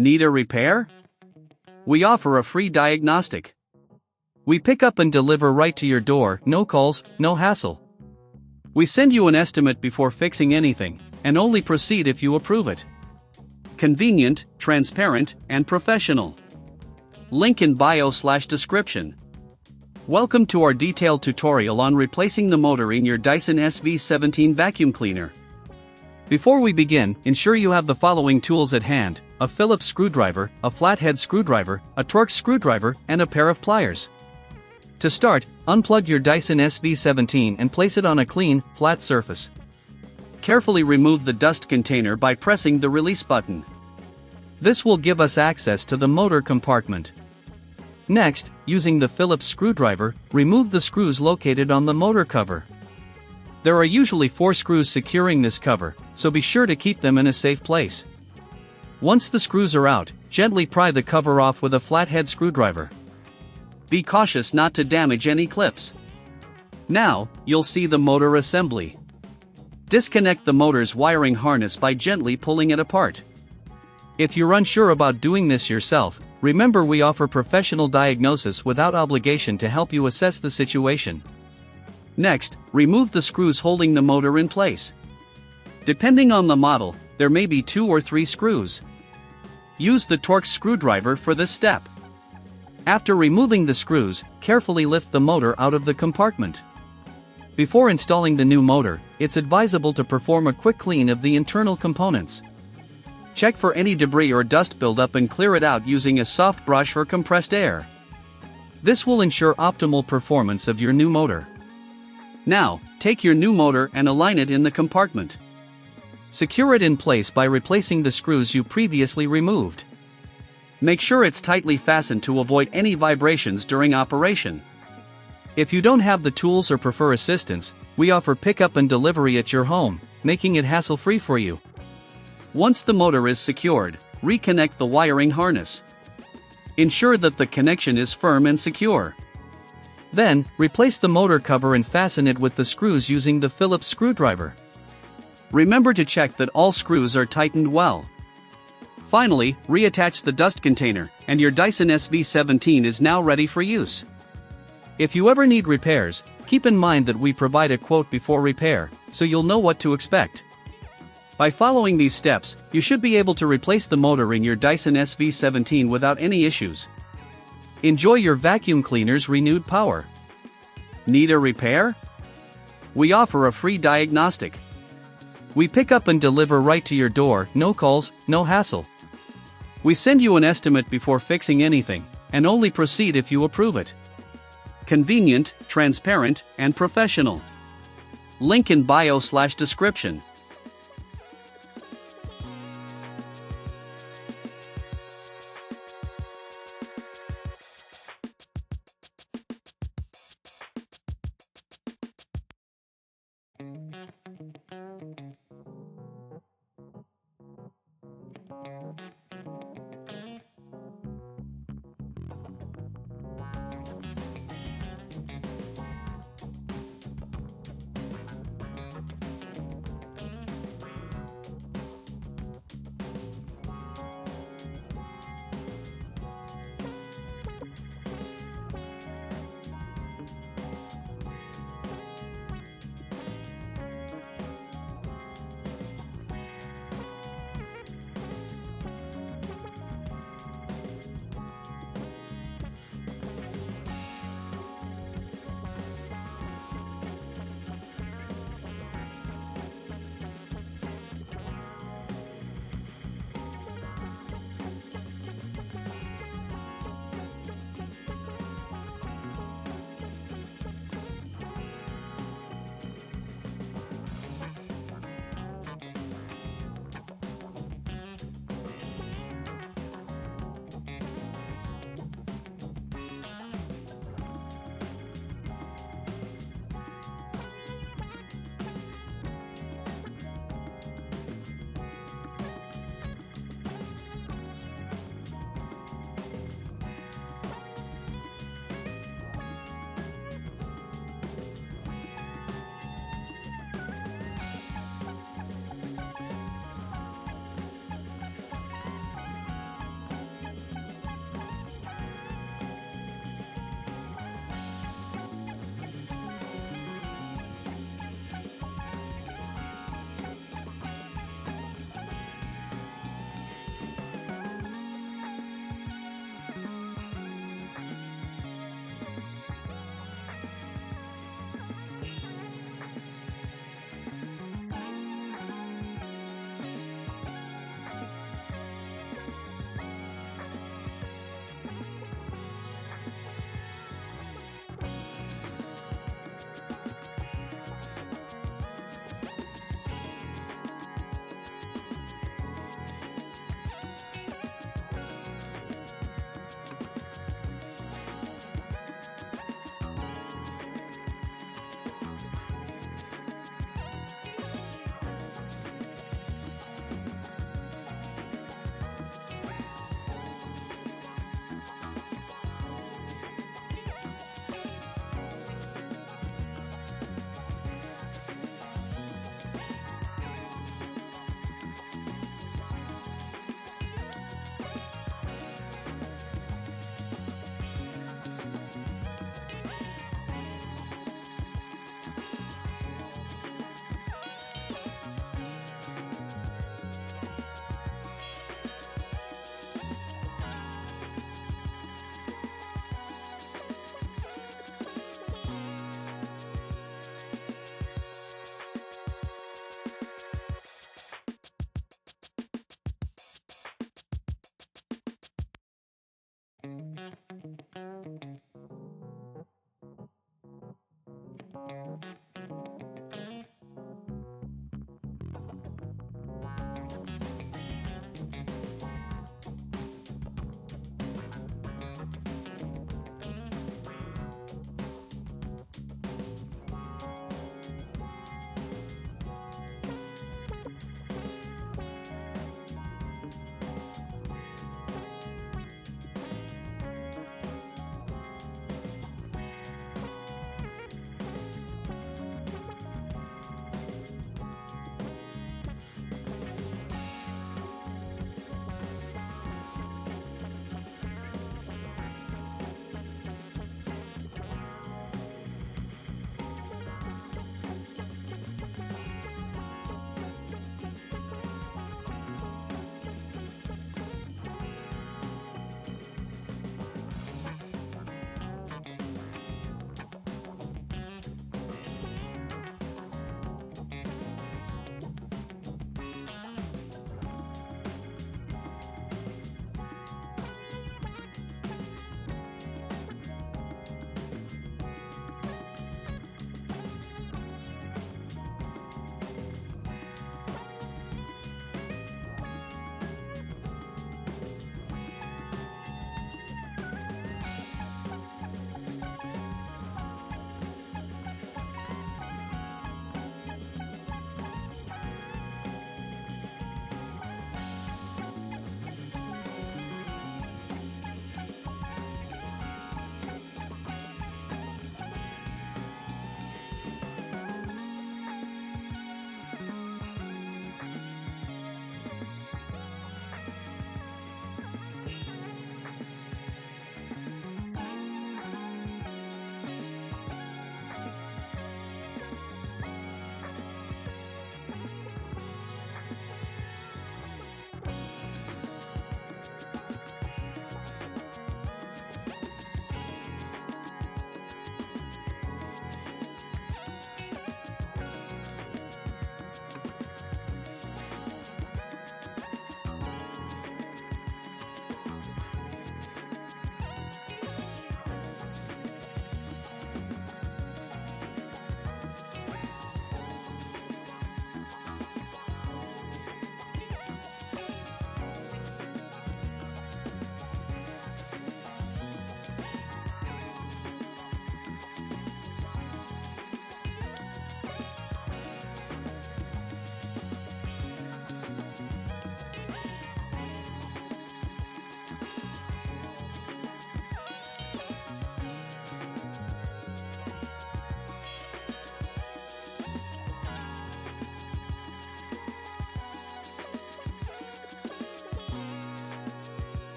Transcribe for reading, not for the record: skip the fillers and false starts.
Need a repair? We offer a free diagnostic. We pick up and deliver right to your door, no calls, no hassle. We send you an estimate before fixing anything, and only proceed if you approve it. Convenient, transparent, and professional. Link in bio/description. Welcome to our detailed tutorial on replacing the motor in your Dyson SV17 vacuum cleaner. Before we begin, ensure you have the following tools at hand: a Phillips screwdriver, a flathead screwdriver, a Torx screwdriver, and a pair of pliers. To start, unplug your Dyson SV17 and place it on a clean, flat surface. Carefully remove the dust container by pressing the release button. This will give us access to the motor compartment. Next, using the Phillips screwdriver, remove the screws located on the motor cover. There are usually 4 screws securing this cover, so be sure to keep them in a safe place. Once the screws are out, gently pry the cover off with a flathead screwdriver. Be cautious not to damage any clips. Now, you'll see the motor assembly. Disconnect the motor's wiring harness by gently pulling it apart. If you're unsure about doing this yourself, remember we offer professional diagnosis without obligation to help you assess the situation. Next, remove the screws holding the motor in place. Depending on the model, there may be 2 or 3 screws. Use the Torx screwdriver for this step. After removing the screws, carefully lift the motor out of the compartment. Before installing the new motor, it's advisable to perform a quick clean of the internal components. Check for any debris or dust buildup and clear it out using a soft brush or compressed air. This will ensure optimal performance of your new motor. Now, take your new motor and align it in the compartment. Secure it in place by replacing the screws you previously removed. Make sure it's tightly fastened to avoid any vibrations during operation. If you don't have the tools or prefer assistance, we offer pickup and delivery at your home, making it hassle-free for you. Once the motor is secured, reconnect the wiring harness. Ensure that the connection is firm and secure. Then, replace the motor cover and fasten it with the screws using the Phillips screwdriver. Remember to check that all screws are tightened well. Finally, reattach the dust container, and your Dyson SV17 is now ready for use. If you ever need repairs, keep in mind that we provide a quote before repair, so you'll know what to expect. By following these steps, you should be able to replace the motor in your Dyson SV17 without any issues. Enjoy your vacuum cleaner's renewed power. Need a repair? We offer a free diagnostic. We pick up and deliver right to your door, no calls, no hassle. We send you an estimate before fixing anything, and only proceed if you approve it. Convenient, transparent, and professional. Link in bio/description.